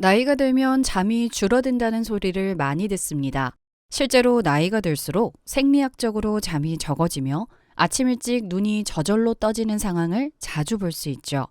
나이가 들면 잠이 줄어든다는 소리를 많이 듣습니다. 실제로 나이가 들수록 생리학적으로 잠이 적어지며 아침 일찍 눈이 저절로 떠지는 상황을 자주 볼 수 있죠.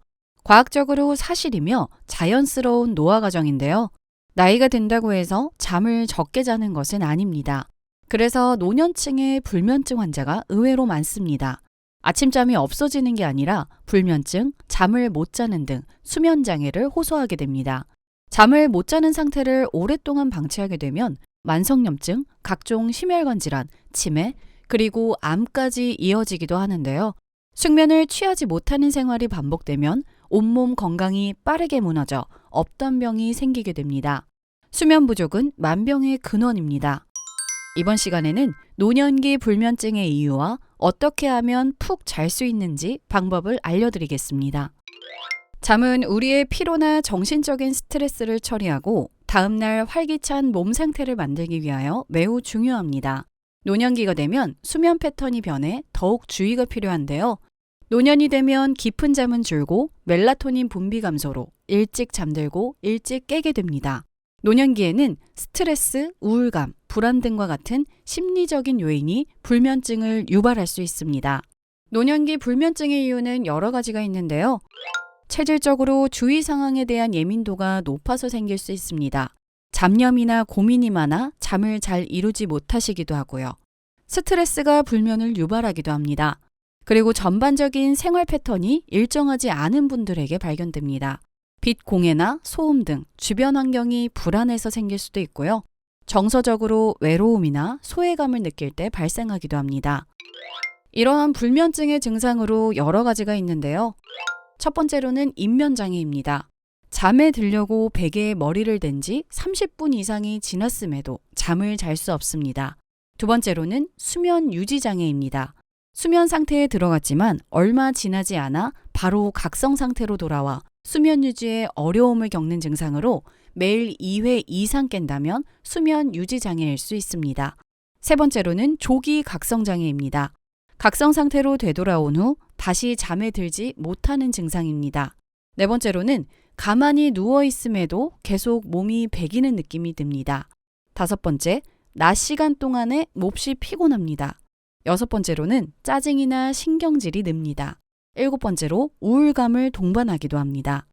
과학적으로 사실이며 자연스러운 노화 과정인데요. 나이가 든다고 해서 잠을 적게 자는 것은 아닙니다. 그래서 노년층의 불면증 환자가 의외로 많습니다. 아침잠이 없어지는 게 아니라 불면증, 잠을 못 자는 등 수면 장애를 호소하게 됩니다. 잠을 못 자는 상태를 오랫동안 방치하게 되면 만성염증, 각종 심혈관 질환, 치매, 그리고 암까지 이어지기도 하는데요. 숙면을 취하지 못하는 생활이 반복되면 온몸 건강이 빠르게 무너져 없던 병이 생기게 됩니다. 수면 부족은 만병의 근원입니다. 이번 시간에는 노년기 불면증의 이유와 어떻게 하면 푹 잘 수 있는지 방법을 알려드리겠습니다. 잠은 우리의 피로나 정신적인 스트레스를 처리하고 다음날 활기찬 몸 상태를 만들기 위하여 매우 중요합니다. 노년기가 되면 수면 패턴이 변해 더욱 주의가 필요한데요. 노년이 되면 깊은 잠은 줄고 멜라토닌 분비 감소로 일찍 잠들고 일찍 깨게 됩니다. 노년기에는 스트레스, 우울감, 불안 등과 같은 심리적인 요인이 불면증을 유발할 수 있습니다. 노년기 불면증의 이유는 여러 가지가 있는데요. 체질적으로 주위 상황에 대한 예민도가 높아서 생길 수 있습니다. 잡념이나 고민이 많아 잠을 잘 이루지 못하시기도 하고요. 스트레스가 불면을 유발하기도 합니다. 그리고 전반적인 생활 패턴이 일정하지 않은 분들에게 발견됩니다. 빛 공해나 소음 등 주변 환경이 불안해서 생길 수도 있고요. 정서적으로 외로움이나 소외감을 느낄 때 발생하기도 합니다. 이러한 불면증의 증상으로 여러 가지가 있는데요. 첫 번째로는 입면장애입니다. 잠에 들려고 베개에 머리를 댄 지 30분 이상이 지났음에도 잠을 잘 수 없습니다. 두 번째로는 수면 유지장애입니다. 수면 상태에 들어갔지만 얼마 지나지 않아 바로 각성 상태로 돌아와 수면 유지에 어려움을 겪는 증상으로 매일 2회 이상 깬다면 수면 유지장애일 수 있습니다. 세 번째로는 조기 각성장애입니다. 각성 상태로 되돌아온 후 다시 잠에 들지 못하는 증상입니다. 네 번째로는 가만히 누워 있음에도 계속 몸이 배기는 느낌이 듭니다. 다섯 번째, 낮 시간 동안에 몹시 피곤합니다. 여섯 번째로는 짜증이나 신경질이 납니다. 일곱 번째로 우울감을 동반하기도 합니다.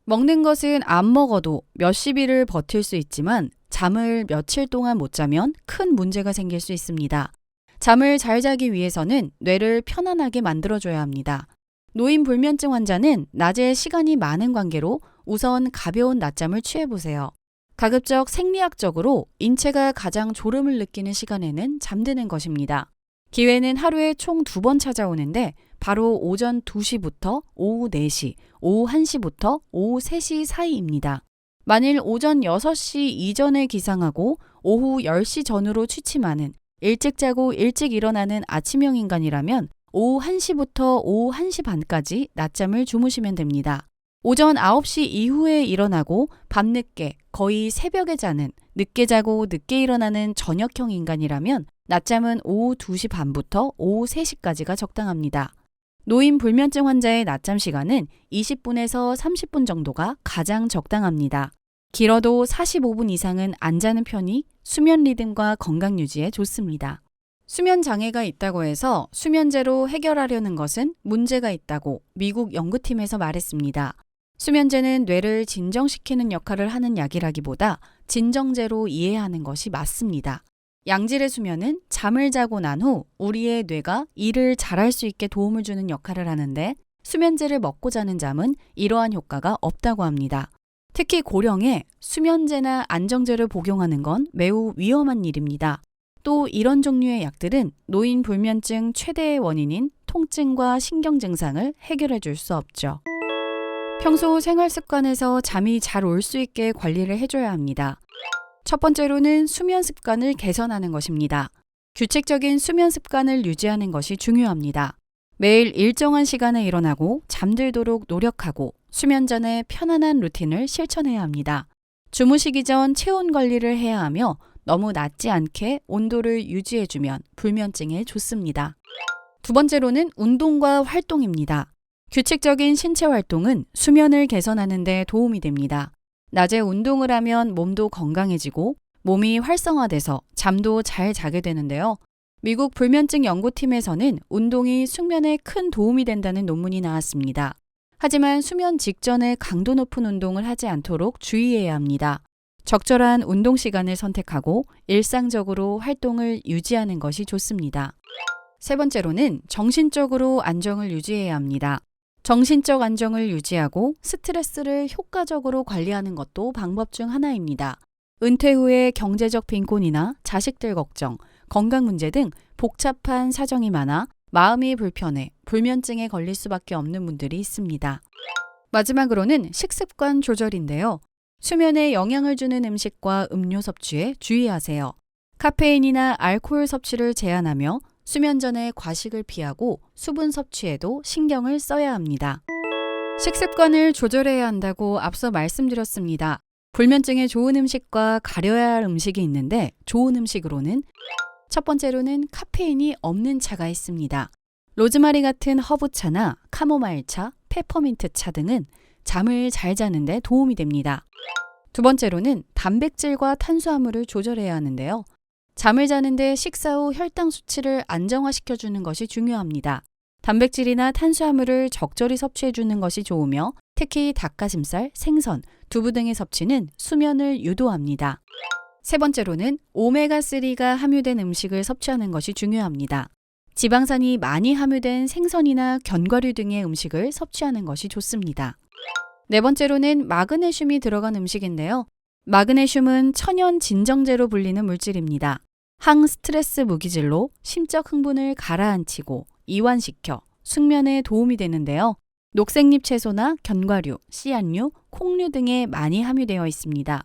먹는 것은 안 먹어도 몇십 일을 버틸 수 있지만 잠을 며칠 동안 못 자면 큰 문제가 생길 수 있습니다. 잠을 잘 자기 위해서는 뇌를 편안하게 만들어줘야 합니다. 노인 불면증 환자는 낮에 시간이 많은 관계로 우선 가벼운 낮잠을 취해보세요. 가급적 생리학적으로 인체가 가장 졸음을 느끼는 시간에는 잠드는 것입니다. 기회는 하루에 총 2번 찾아오는데 바로 오전 2시부터 오후 4시, 오후 1시부터 오후 3시 사이입니다. 만일 오전 6시 이전에 기상하고 오후 10시 전후로 취침하는 일찍 자고 일찍 일어나는 아침형 인간이라면 오후 1시부터 오후 1시 반까지 낮잠을 주무시면 됩니다. 오전 9시 이후에 일어나고 밤늦게 거의 새벽에 자는 늦게 자고 늦게 일어나는 저녁형 인간이라면 낮잠은 오후 2시 반부터 오후 3시까지가 적당합니다. 노인 불면증 환자의 낮잠 시간은 20분에서 30분 정도가 가장 적당합니다. 길어도 45분 이상은 안 자는 편이 수면 리듬과 건강 유지에 좋습니다. 수면 장애가 있다고 해서 수면제로 해결하려는 것은 문제가 있다고 미국 연구팀에서 말했습니다. 수면제는 뇌를 진정시키는 역할을 하는 약이라기보다 진정제로 이해하는 것이 맞습니다. 양질의 수면은 잠을 자고 난 후 우리의 뇌가 일을 잘할 수 있게 도움을 주는 역할을 하는데 수면제를 먹고 자는 잠은 이러한 효과가 없다고 합니다. 특히 고령에 수면제나 안정제를 복용하는 건 매우 위험한 일입니다. 또 이런 종류의 약들은 노인 불면증 최대의 원인인 통증과 신경 증상을 해결해 줄 수 없죠. 평소 생활 습관에서 잠이 잘 올 수 있게 관리를 해줘야 합니다. 첫 번째로는 수면 습관을 개선하는 것입니다. 규칙적인 수면 습관을 유지하는 것이 중요합니다. 매일 일정한 시간에 일어나고 잠들도록 노력하고 수면 전에 편안한 루틴을 실천해야 합니다. 주무시기 전 체온 관리를 해야 하며 너무 낮지 않게 온도를 유지해주면 불면증에 좋습니다. 두 번째로는 운동과 활동입니다. 규칙적인 신체 활동은 수면을 개선하는 데 도움이 됩니다. 낮에 운동을 하면 몸도 건강해지고 몸이 활성화돼서 잠도 잘 자게 되는데요. 미국 불면증 연구팀에서는 운동이 숙면에 큰 도움이 된다는 논문이 나왔습니다. 하지만 수면 직전에 강도 높은 운동을 하지 않도록 주의해야 합니다. 적절한 운동 시간을 선택하고 일상적으로 활동을 유지하는 것이 좋습니다. 세 번째로는 정신적으로 안정을 유지해야 합니다. 정신적 안정을 유지하고 스트레스를 효과적으로 관리하는 것도 방법 중 하나입니다. 은퇴 후에 경제적 빈곤이나 자식들 걱정, 건강 문제 등 복잡한 사정이 많아 마음이 불편해 불면증에 걸릴 수밖에 없는 분들이 있습니다. 마지막으로는 식습관 조절인데요. 수면에 영향을 주는 음식과 음료 섭취에 주의하세요. 카페인이나 알코올 섭취를 제한하며 수면 전에 과식을 피하고 수분 섭취에도 신경을 써야 합니다. 식습관을 조절해야 한다고 앞서 말씀드렸습니다. 불면증에 좋은 음식과 가려야 할 음식이 있는데 좋은 음식으로는 첫 번째로는 카페인이 없는 차가 있습니다. 로즈마리 같은 허브차나 카모마일차, 페퍼민트차 등은 잠을 잘 자는데 도움이 됩니다. 두 번째로는 단백질과 탄수화물을 조절해야 하는데요. 잠을 자는데 식사 후 혈당 수치를 안정화시켜주는 것이 중요합니다. 단백질이나 탄수화물을 적절히 섭취해주는 것이 좋으며 특히 닭가슴살, 생선, 두부 등의 섭취는 수면을 유도합니다. 세 번째로는 오메가3가 함유된 음식을 섭취하는 것이 중요합니다. 지방산이 많이 함유된 생선이나 견과류 등의 음식을 섭취하는 것이 좋습니다. 네 번째로는 마그네슘이 들어간 음식인데요. 마그네슘은 천연 진정제로 불리는 물질입니다. 항스트레스 무기질로 심적 흥분을 가라앉히고 이완시켜 숙면에 도움이 되는데요. 녹색잎 채소나 견과류, 씨앗류, 콩류 등에 많이 함유되어 있습니다.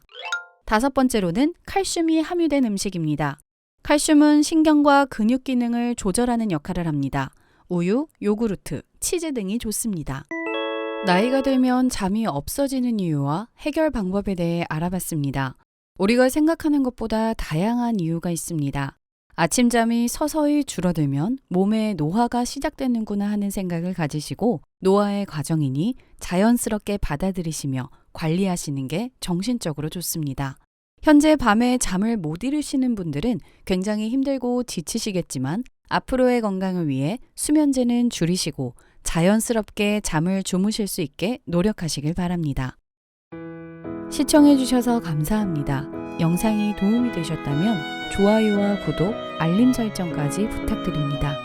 다섯 번째로는 칼슘이 함유된 음식입니다. 칼슘은 신경과 근육 기능을 조절하는 역할을 합니다. 우유, 요구르트, 치즈 등이 좋습니다. 나이가 들면 잠이 없어지는 이유와 해결 방법에 대해 알아봤습니다. 우리가 생각하는 것보다 다양한 이유가 있습니다. 아침잠이 서서히 줄어들면 몸에 노화가 시작되는구나 하는 생각을 가지시고 노화의 과정이니 자연스럽게 받아들이시며 관리하시는 게 정신적으로 좋습니다. 현재 밤에 잠을 못 이루시는 분들은 굉장히 힘들고 지치시겠지만 앞으로의 건강을 위해 수면제는 줄이시고 자연스럽게 잠을 주무실 수 있게 노력하시길 바랍니다. 시청해주셔서 감사합니다. 영상이 도움이 되셨다면 좋아요와 구독, 알림 설정까지 부탁드립니다.